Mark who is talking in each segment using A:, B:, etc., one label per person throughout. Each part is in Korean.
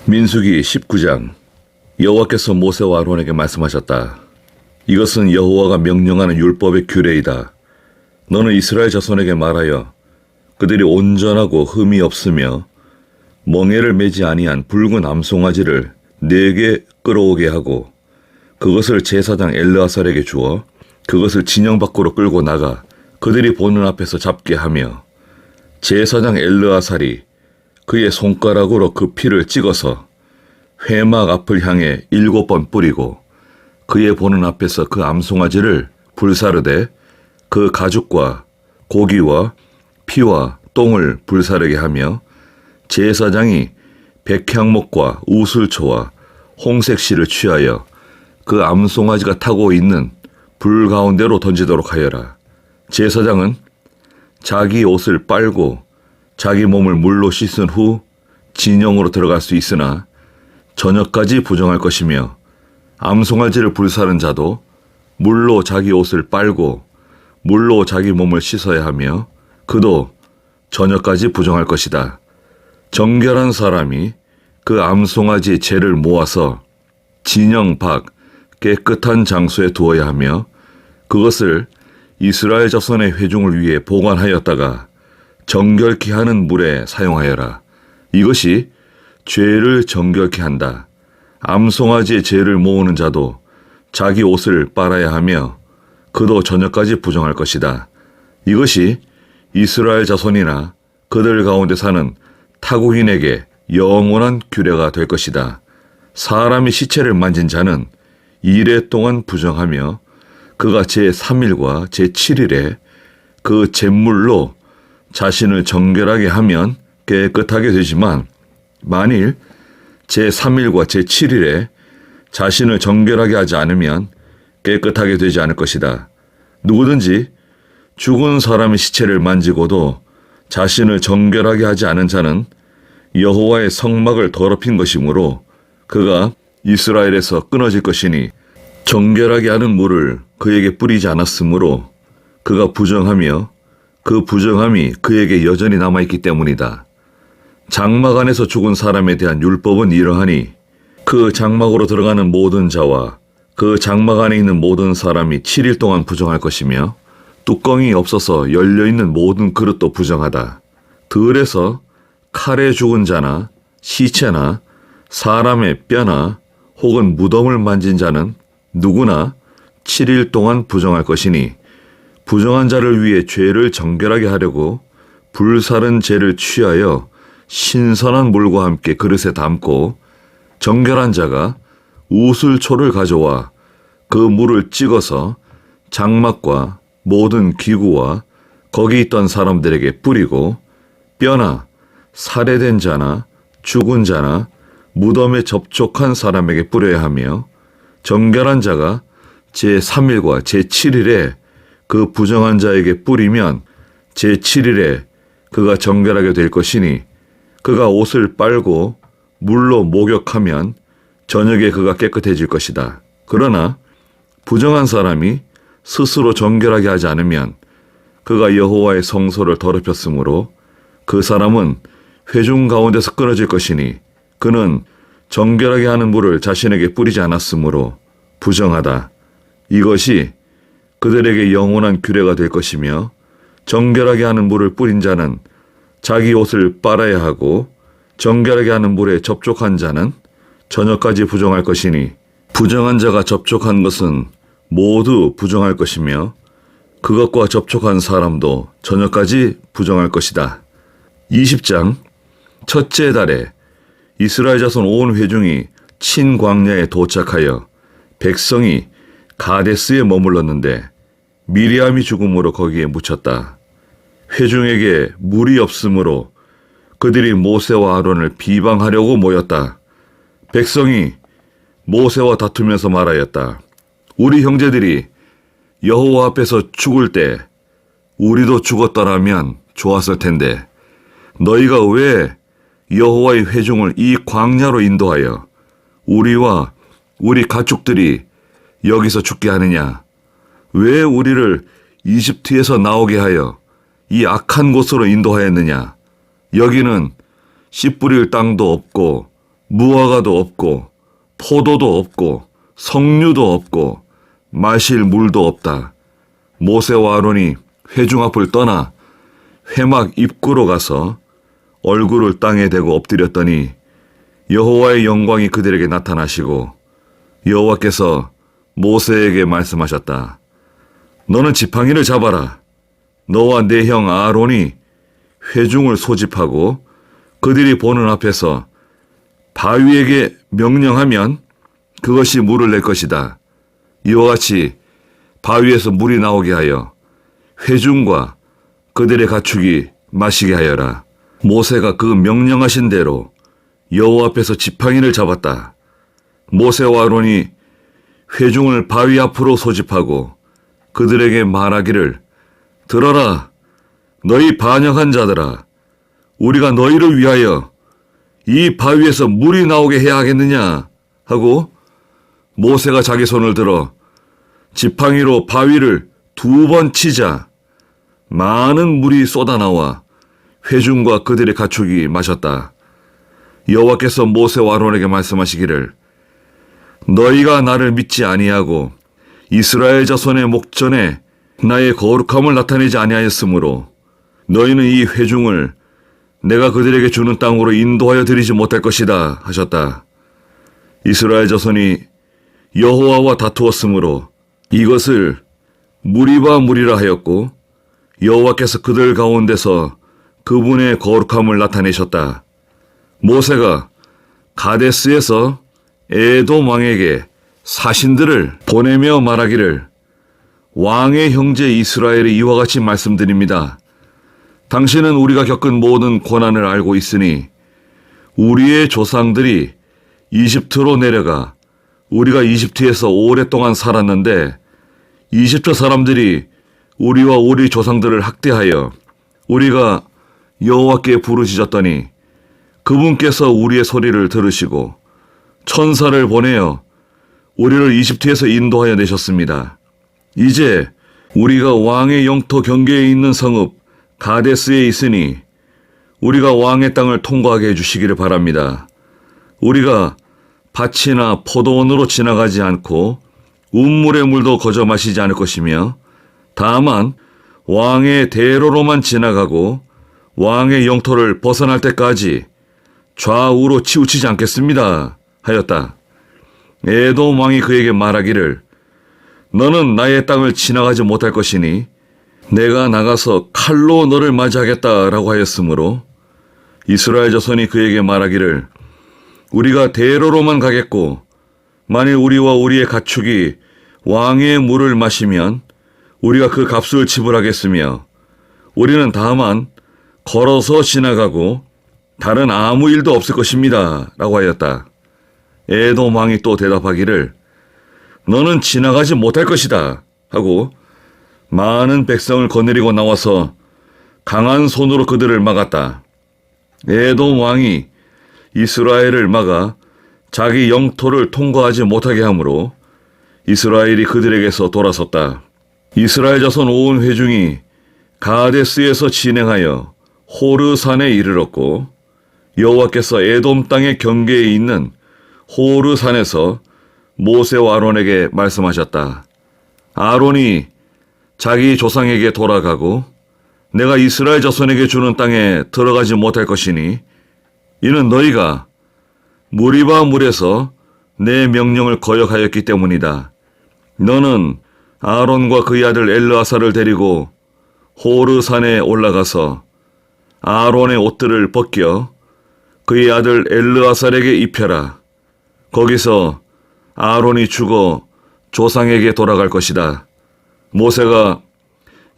A: 민수기 19장. 여호와께서 모세와 아론에게 말씀하셨다. 이것은 여호와가 명령하는 율법의 규례이다. 너는 이스라엘 자손에게 말하여 그들이 온전하고 흠이 없으며 멍에를 매지 아니한 붉은 암송아지를 네게 끌어오게 하고 그것을 제사장 엘르아살에게 주어 그것을 진영 밖으로 끌고 나가 그들이 보는 앞에서 잡게 하며 제사장 엘르아살이 그의 손가락으로 그 피를 찍어서 회막 앞을 향해 7번 뿌리고 그의 보는 앞에서 그 암송아지를 불사르되 그 가죽과 고기와 피와 똥을 불사르게 하며 제사장이 백향목과 우슬초와 홍색실을 취하여 그 암송아지가 타고 있는 불 가운데로 던지도록 하여라. 제사장은 자기 옷을 빨고 자기 몸을 물로 씻은 후 진영으로 들어갈 수 있으나 저녁까지 부정할 것이며 암송아지를 불사른 자도 물로 자기 옷을 빨고 물로 자기 몸을 씻어야 하며 그도 저녁까지 부정할 것이다. 정결한 사람이 그 암송아지의 재를 모아서 진영 밖 깨끗한 장소에 두어야 하며 그것을 이스라엘 자손의 회중을 위해 보관하였다가 정결케 하는 물에 사용하여라. 이것이 죄를 정결케 한다. 암송아지의 죄를 모으는 자도 자기 옷을 빨아야 하며 그도 저녁까지 부정할 것이다. 이것이 이스라엘 자손이나 그들 가운데 사는 타국인에게 영원한 규례가 될 것이다. 사람이 시체를 만진 자는 이레 동안 부정하며 그가 제3일과 제7일에 그 잿물로 자신을 정결하게 하면 깨끗하게 되지만 만일 제3일과 제7일에 자신을 정결하게 하지 않으면 깨끗하게 되지 않을 것이다. 누구든지 죽은 사람의 시체를 만지고도 자신을 정결하게 하지 않은 자는 여호와의 성막을 더럽힌 것이므로 그가 이스라엘에서 끊어질 것이니 정결하게 하는 물을 그에게 뿌리지 않았으므로 그가 부정하며 그 부정함이 그에게 여전히 남아있기 때문이다. 장막 안에서 죽은 사람에 대한 율법은 이러하니 그 장막으로 들어가는 모든 자와 그 장막 안에 있는 모든 사람이 7일 동안 부정할 것이며 뚜껑이 없어서 열려있는 모든 그릇도 부정하다. 들에서 칼에 죽은 자나 시체나 사람의 뼈나 혹은 무덤을 만진 자는 누구나 7일 동안 부정할 것이니 부정한 자를 위해 죄를 정결하게 하려고 불사른 재를 취하여 신선한 물과 함께 그릇에 담고 정결한 자가 우슬초를 가져와 그 물을 찍어서 장막과 모든 기구와 거기 있던 사람들에게 뿌리고 뼈나 살해된 자나 죽은 자나 무덤에 접촉한 사람에게 뿌려야 하며 정결한 자가 제3일과 제7일에 그 부정한 자에게 뿌리면 제7일에 그가 정결하게 될 것이니 그가 옷을 빨고 물로 목욕하면 저녁에 그가 깨끗해질 것이다. 그러나 부정한 사람이 스스로 정결하게 하지 않으면 그가 여호와의 성소를 더럽혔으므로 그 사람은 회중 가운데서 끊어질 것이니 그는 정결하게 하는 물을 자신에게 뿌리지 않았으므로 부정하다. 이것이 그들에게 영원한 규례가 될 것이며 정결하게 하는 물을 뿌린 자는 자기 옷을 빨아야 하고 정결하게 하는 물에 접촉한 자는 저녁까지 부정할 것이니 부정한 자가 접촉한 것은 모두 부정할 것이며 그것과 접촉한 사람도 저녁까지 부정할 것이다. 20장. 첫째 달에 이스라엘 자손 온 회중이 친광야에 도착하여 백성이 가데스에 머물렀는데 미리암이 죽음으로 거기에 묻혔다. 회중에게 물이 없으므로 그들이 모세와 아론을 비방하려고 모였다. 백성이 모세와 다투면서 말하였다. 우리 형제들이 여호와 앞에서 죽을 때 우리도 죽었더라면 좋았을 텐데 너희가 왜 여호와의 회중을 이 광야로 인도하여 우리와 우리 가축들이 여기서 죽게 하느냐? 왜 우리를 이집트에서 나오게 하여 이 악한 곳으로 인도하였느냐? 여기는 씨 뿌릴 땅도 없고 무화과도 없고 포도도 없고 석류도 없고 마실 물도 없다. 모세와 아론이 회중 앞을 떠나 회막 입구로 가서 얼굴을 땅에 대고 엎드렸더니 여호와의 영광이 그들에게 나타나시고 여호와께서 모세에게 말씀하셨다. 너는 지팡이를 잡아라. 너와 네 형 아론이 회중을 소집하고 그들이 보는 앞에서 바위에게 명령하면 그것이 물을 낼 것이다. 이와 같이 바위에서 물이 나오게 하여 회중과 그들의 가축이 마시게 하여라. 모세가 그 명령하신 대로 여호와 앞에서 지팡이를 잡았다. 모세와 아론이 회중을 바위 앞으로 소집하고 그들에게 말하기를 들어라. 너희 반역한 자들아. 우리가 너희를 위하여 이 바위에서 물이 나오게 해야 하겠느냐 하고 모세가 자기 손을 들어 지팡이로 바위를 2번 치자 많은 물이 쏟아나와 회중과 그들의 가축이 마셨다. 여호와께서 모세와 아론에게 말씀하시기를 너희가 나를 믿지 아니하고 이스라엘 자손의 목전에 나의 거룩함을 나타내지 아니하였으므로 너희는 이 회중을 내가 그들에게 주는 땅으로 인도하여 드리지 못할 것이다 하셨다. 이스라엘 자손이 여호와와 다투었으므로 이것을 무리바 무리라 하였고 여호와께서 그들 가운데서 그분의 거룩함을 나타내셨다. 모세가 가데스에서 에돔 왕에게 사신들을 보내며 말하기를 왕의 형제 이스라엘이 이와 같이 말씀드립니다. 당신은 우리가 겪은 모든 고난을 알고 있으니 우리의 조상들이 이집트로 내려가 우리가 이집트에서 오랫동안 살았는데 이집트 사람들이 우리와 우리 조상들을 학대하여 우리가 여호와께 부르짖었더니 그분께서 우리의 소리를 들으시고 천사를 보내어 우리를 이집트에서 인도하여 내셨습니다. 이제 우리가 왕의 영토 경계에 있는 성읍 가데스에 있으니 우리가 왕의 땅을 통과하게 해주시기를 바랍니다. 우리가 밭이나 포도원으로 지나가지 않고 운물의 물도 거저 마시지 않을 것이며 다만 왕의 대로로만 지나가고 왕의 영토를 벗어날 때까지 좌우로 치우치지 않겠습니다 하였다. 에돔 왕이 그에게 말하기를 너는 나의 땅을 지나가지 못할 것이니 내가 나가서 칼로 너를 맞이하겠다라고 하였으므로 이스라엘 자손이 그에게 말하기를 우리가 대로로만 가겠고 만일 우리와 우리의 가축이 왕의 물을 마시면 우리가 그 값을 지불하겠으며 우리는 다만 걸어서 지나가고 다른 아무 일도 없을 것입니다 라고 하였다. 에돔 왕이 또 대답하기를 너는 지나가지 못할 것이다 하고 많은 백성을 거느리고 나와서 강한 손으로 그들을 막았다. 에돔 왕이 이스라엘을 막아 자기 영토를 통과하지 못하게 하므로 이스라엘이 그들에게서 돌아섰다. 이스라엘 자손 온 회중이 가데스에서 진행하여 호르산에 이르렀고 여호와께서 에돔 땅의 경계에 있는 호르산에서 모세와 아론에게 말씀하셨다. 아론이 자기 조상에게 돌아가고 내가 이스라엘 자손에게 주는 땅에 들어가지 못할 것이니 이는 너희가 무리바 물에서 내 명령을 거역하였기 때문이다. 너는 아론과 그의 아들 엘르아사를 데리고 호르산에 올라가서 아론의 옷들을 벗겨 그의 아들 엘르아살에게 입혀라. 거기서 아론이 죽어 조상에게 돌아갈 것이다. 모세가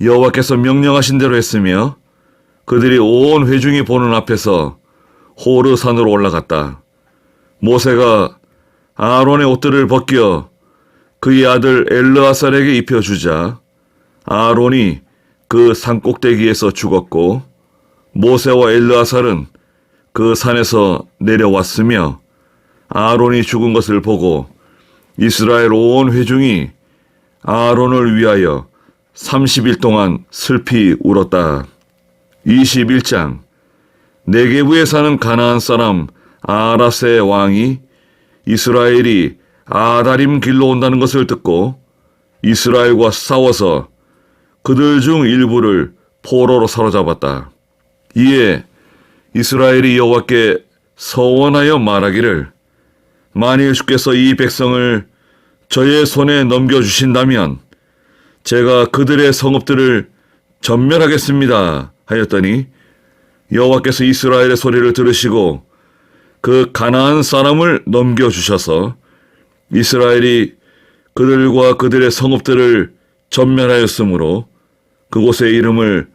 A: 여호와께서 명령하신 대로 했으며 그들이 온 회중이 보는 앞에서 호르산으로 올라갔다. 모세가 아론의 옷들을 벗겨 그의 아들 엘르아살에게 입혀주자 아론이 그 산꼭대기에서 죽었고 모세와 엘르아살은 그 산에서 내려왔으며 아론이 죽은 것을 보고 이스라엘 온 회중이 아론을 위하여 30일 동안 슬피 울었다. 21장. 네게부에 사는 가나안 사람 아라세 왕이 이스라엘이 아다림 길로 온다는 것을 듣고 이스라엘과 싸워서 그들 중 일부를 포로로 사로잡았다. 이에 이스라엘이 여호와께 서원하여 말하기를 만일 주께서 이 백성을 저의 손에 넘겨주신다면 제가 그들의 성읍들을 전멸하겠습니다 하였더니 여호와께서 이스라엘의 소리를 들으시고 그 가나안 사람을 넘겨주셔서 이스라엘이 그들과 그들의 성읍들을 전멸하였으므로 그곳의 이름을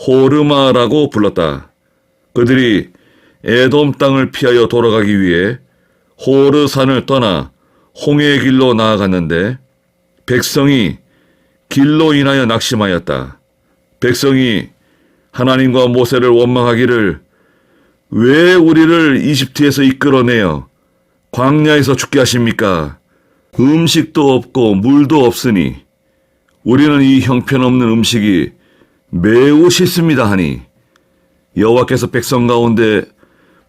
A: 호르마라고 불렀다. 그들이 에돔 땅을 피하여 돌아가기 위해 호르산을 떠나 홍해의 길로 나아갔는데 백성이 길로 인하여 낙심하였다. 백성이 하나님과 모세를 원망하기를 왜 우리를 이집트에서 이끌어내어 광야에서 죽게 하십니까? 음식도 없고 물도 없으니 우리는 이 형편없는 음식이 매우 싫습니다 하니 여호와께서 백성 가운데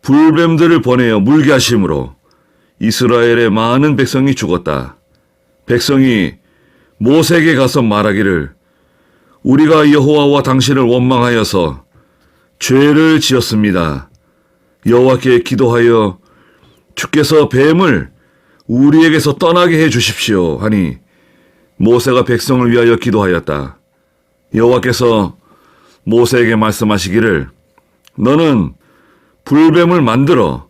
A: 불뱀들을 보내어 물게 하심으로 이스라엘의 많은 백성이 죽었다. 백성이 모세에게 가서 말하기를 우리가 여호와와 당신을 원망하여서 죄를 지었습니다. 여호와께 기도하여 주께서 뱀을 우리에게서 떠나게 해 주십시오 하니 모세가 백성을 위하여 기도하였다. 여호와께서 모세에게 말씀하시기를 너는 불뱀을 만들어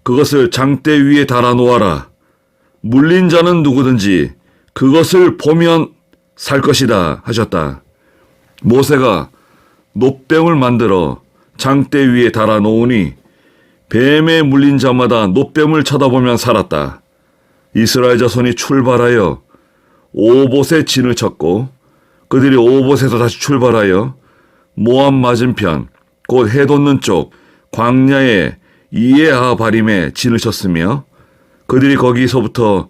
A: 그것을 장대 위에 달아 놓아라. 물린 자는 누구든지 그것을 보면 살 것이다 하셨다. 모세가 놋뱀을 만들어 장대 위에 달아 놓으니 뱀에 물린 자마다 놋뱀을 쳐다보면 살았다. 이스라엘 자손이 출발하여 오봇에 진을 쳤고 그들이 오봇에서 다시 출발하여 모압 맞은편 곧 해 돋는 쪽 광야의 이에아바림에 진을 쳤으며 그들이 거기서부터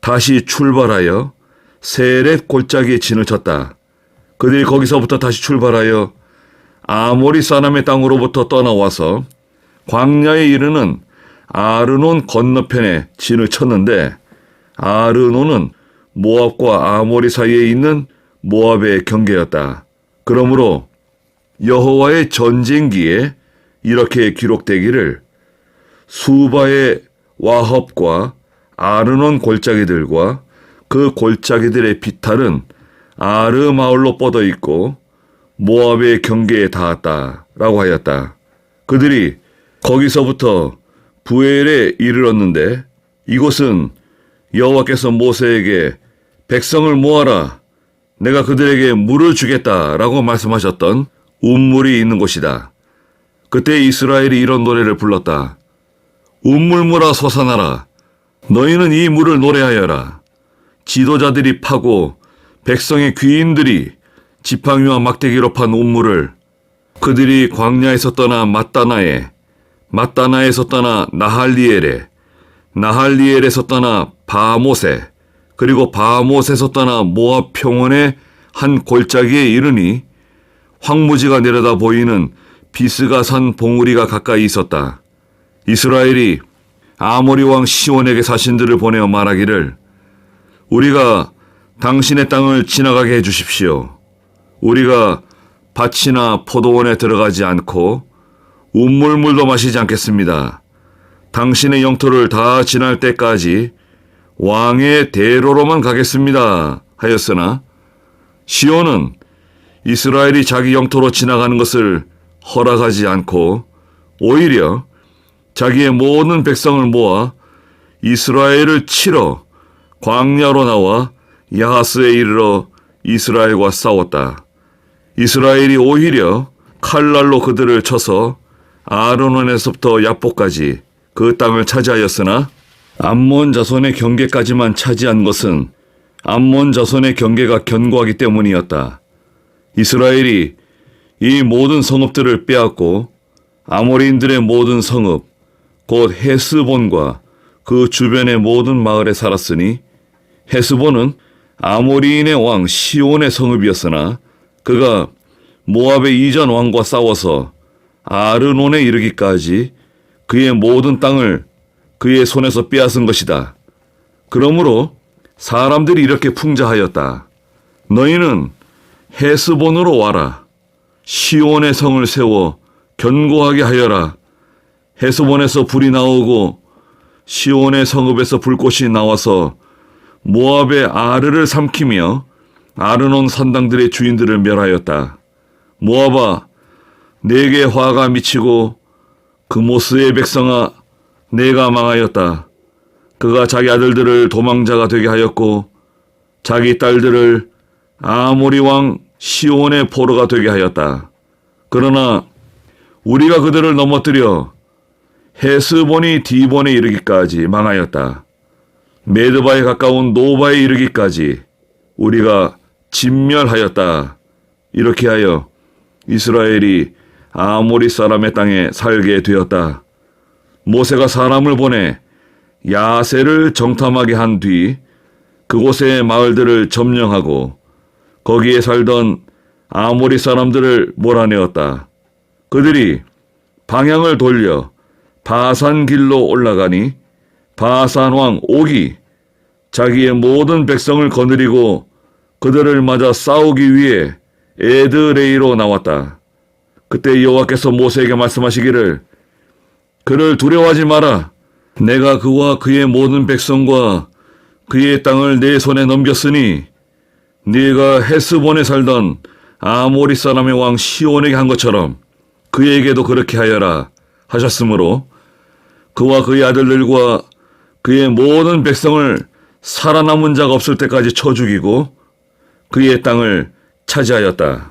A: 다시 출발하여 세렛 골짜기에 진을 쳤다. 그들이 거기서부터 다시 출발하여 아모리 사람의 땅으로부터 떠나와서 광야에 이르는 아르논 건너편에 진을 쳤는데 아르논은 모압과 아모리 사이에 있는 모압의 경계였다. 그러므로 여호와의 전쟁기에 이렇게 기록되기를 수바의 와헙과 아르논 골짜기들과 그 골짜기들의 비탈은 아르마을로 뻗어 있고 모압의 경계에 닿았다 라고 하였다. 그들이 거기서부터 부엘에 이르렀는데 이곳은 여호와께서 모세에게 백성을 모아라 내가 그들에게 물을 주겠다 라고 말씀하셨던 운물이 있는 곳이다. 그때 이스라엘이 이런 노래를 불렀다. 운물물아 솟아나라. 너희는 이 물을 노래하여라. 지도자들이 파고 백성의 귀인들이 지팡이와 막대기로 판 운물을 그들이 광야에서 떠나 맞다나에 맞다나에서 떠나 나할리엘에 나할리엘에서 떠나 바못에 그리고 바못에서 떠나 모압 평원의 한 골짜기에 이르니 황무지가 내려다 보이는 비스가산 봉우리가 가까이 있었다. 이스라엘이 아모리 왕 시온에게 사신들을 보내어 말하기를 우리가 당신의 땅을 지나가게 해 주십시오. 우리가 밭이나 포도원에 들어가지 않고 운물물도 마시지 않겠습니다. 당신의 영토를 다 지날 때까지 왕의 대로로만 가겠습니다 하였으나 시온은 이스라엘이 자기 영토로 지나가는 것을 허락하지 않고 오히려 자기의 모든 백성을 모아 이스라엘을 치러 광야로 나와 야하스에 이르러 이스라엘과 싸웠다. 이스라엘이 오히려 칼날로 그들을 쳐서 아르논에서부터 야포까지 그 땅을 차지하였으나 암몬 자손의 경계까지만 차지한 것은 암몬 자손의 경계가 견고하기 때문이었다. 이스라엘이 이 모든 성읍들을 빼앗고 아모리인들의 모든 성읍 곧 헤스본과 그 주변의 모든 마을에 살았으니 헤스본은 아모리인의 왕 시온의 성읍이었으나 그가 모압의 이전 왕과 싸워서 아르논에 이르기까지 그의 모든 땅을 그의 손에서 빼앗은 것이다. 그러므로 사람들이 이렇게 풍자하였다. 너희는 헤스본으로 와라. 시온의 성을 세워 견고하게 하여라. 헤스본에서 불이 나오고 시온의 성읍에서 불꽃이 나와서 모압의 아르를 삼키며 아르논 산당들의 주인들을 멸하였다. 모압아, 내게 화가 미치고 그모스의 백성아, 내가 망하였다. 그가 자기 아들들을 도망자가 되게 하였고 자기 딸들을 아모리 왕 시온의 포로가 되게 하였다. 그러나 우리가 그들을 넘어뜨려 헤스본이 디본에 이르기까지 망하였다. 메드바에 가까운 노바에 이르기까지 우리가 진멸하였다. 이렇게 하여 이스라엘이 아모리 사람의 땅에 살게 되었다. 모세가 사람을 보내 야세를 정탐하게 한 뒤 그곳의 마을들을 점령하고 거기에 살던 아모리 사람들을 몰아내었다. 그들이 방향을 돌려 바산 길로 올라가니 바산 왕 옥이 자기의 모든 백성을 거느리고 그들을 맞아 싸우기 위해 에드레이로 나왔다. 그때 여호와께서 모세에게 말씀하시기를 그를 두려워하지 마라. 내가 그와 그의 모든 백성과 그의 땅을 내 손에 넘겼으니 네가 헤스본에 살던 아모리 사람의 왕 시온에게 한 것처럼 그에게도 그렇게 하여라 하셨으므로 그와 그의 아들들과 그의 모든 백성을 살아남은 자가 없을 때까지 쳐 죽이고 그의 땅을 차지하였다.